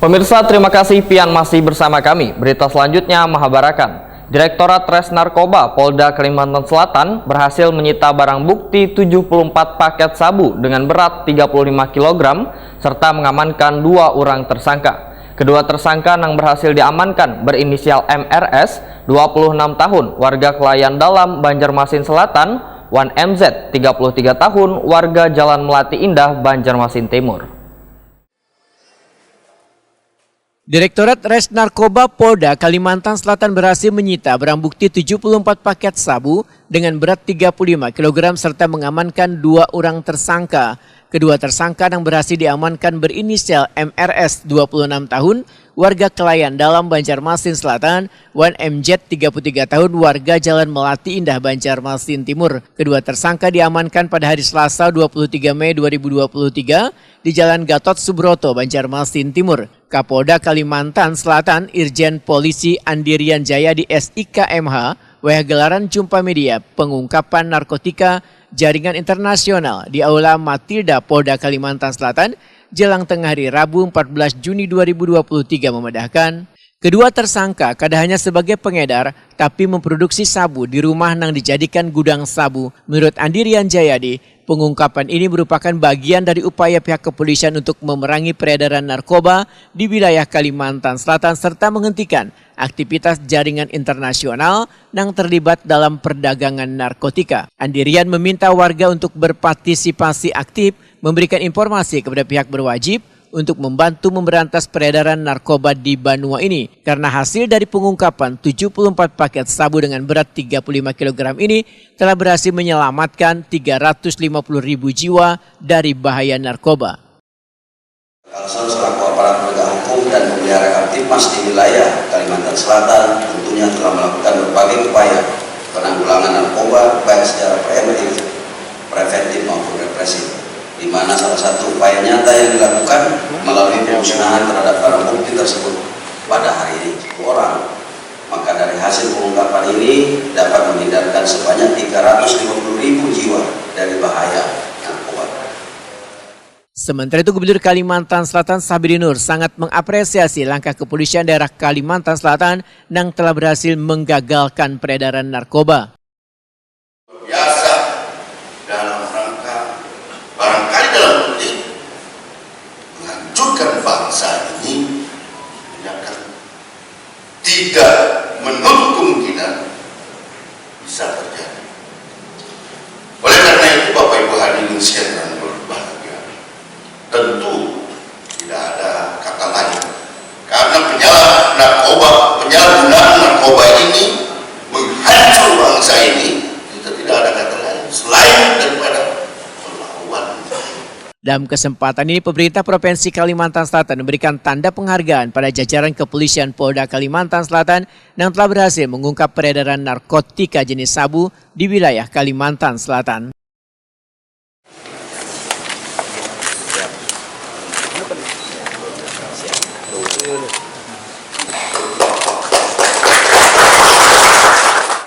Pemirsa, terima kasih pian masih bersama kami. Berita selanjutnya Mahabarakan. Direktorat Res Narkoba Polda Kalimantan Selatan berhasil menyita barang bukti 74 paket sabu dengan berat 35 kg serta mengamankan 2 orang tersangka. Kedua tersangka yang berhasil diamankan berinisial MRS, 26 tahun, warga Kelayan Dalam, Banjarmasin Selatan, Wan MZ, 33 tahun, warga Jalan Melati Indah, Banjarmasin Timur. Direktorat Res Narkoba Polda Kalimantan Selatan berhasil menyita barang bukti 74 paket sabu dengan berat 35 kg serta mengamankan 2 orang tersangka. Kedua tersangka yang berhasil diamankan berinisial MRS 26 tahun, warga Kelayan Dalam Banjarmasin Selatan, Wan MZ 33 tahun, warga Jalan Melati Indah Banjarmasin Timur. Kedua tersangka diamankan pada hari Selasa 23 Mei 2023 di Jalan Gatot Subroto, Banjarmasin Timur. Kapolda Kalimantan Selatan Irjen Polisi Andirian Jaya di SIKMH WH gelaran jumpa media pengungkapan narkotika jaringan internasional di Aula Matilda Polda Kalimantan Selatan jelang tengah hari Rabu 14 Juni 2023 memedahkan kedua tersangka kada hanya sebagai pengedar tapi memproduksi sabu di rumah yang dijadikan gudang sabu. Menurut Andirian Jayadi, pengungkapan ini merupakan bagian dari upaya pihak kepolisian untuk memerangi peredaran narkoba di wilayah Kalimantan Selatan serta menghentikan aktivitas jaringan internasional yang terlibat dalam perdagangan narkotika. Andirian meminta warga untuk berpartisipasi aktif, memberikan informasi kepada pihak berwajib untuk membantu memberantas peredaran narkoba di Banua ini. Karena hasil dari pengungkapan 74 paket sabu dengan berat 35 kg ini telah berhasil menyelamatkan 350.000 jiwa dari bahaya narkoba. Kalsel selaku aparat penegak hukum dan pemelihara Kamtipmas di wilayah Kalimantan Selatan tentunya telah melakukan berbagai upaya penanggulangan narkoba baik secara preventif maupun represif, di mana salah satu upaya nyata yang dilakukan melalui pemusnahan terhadap barang bukti tersebut pada hari ini 10 orang. Maka dari hasil pengungkapan ini dapat menghindarkan sebanyak 350.000 jiwa dari bahaya narkoba. Sementara itu, Gubernur Kalimantan Selatan Sabri Nur sangat mengapresiasi langkah kepolisian daerah Kalimantan Selatan yang telah berhasil menggagalkan peredaran narkoba. Biasa dalam rangka barangkali dalam politik menghancurkan bangsa ini tidak menutup kemungkinan bisa terjadi. Oleh karena itu, Bapak Ibu hadirin sekalian berbahagia, tentu tidak ada kata lain karena penyalahgunaan narkoba ini menghancur bangsa ini. Kita tidak ada kata lain selain daripada melawan. Dalam kesempatan ini, pemerintah Provinsi Kalimantan Selatan memberikan tanda penghargaan pada jajaran kepolisian Polda Kalimantan Selatan yang telah berhasil mengungkap peredaran narkotika jenis sabu di wilayah Kalimantan Selatan.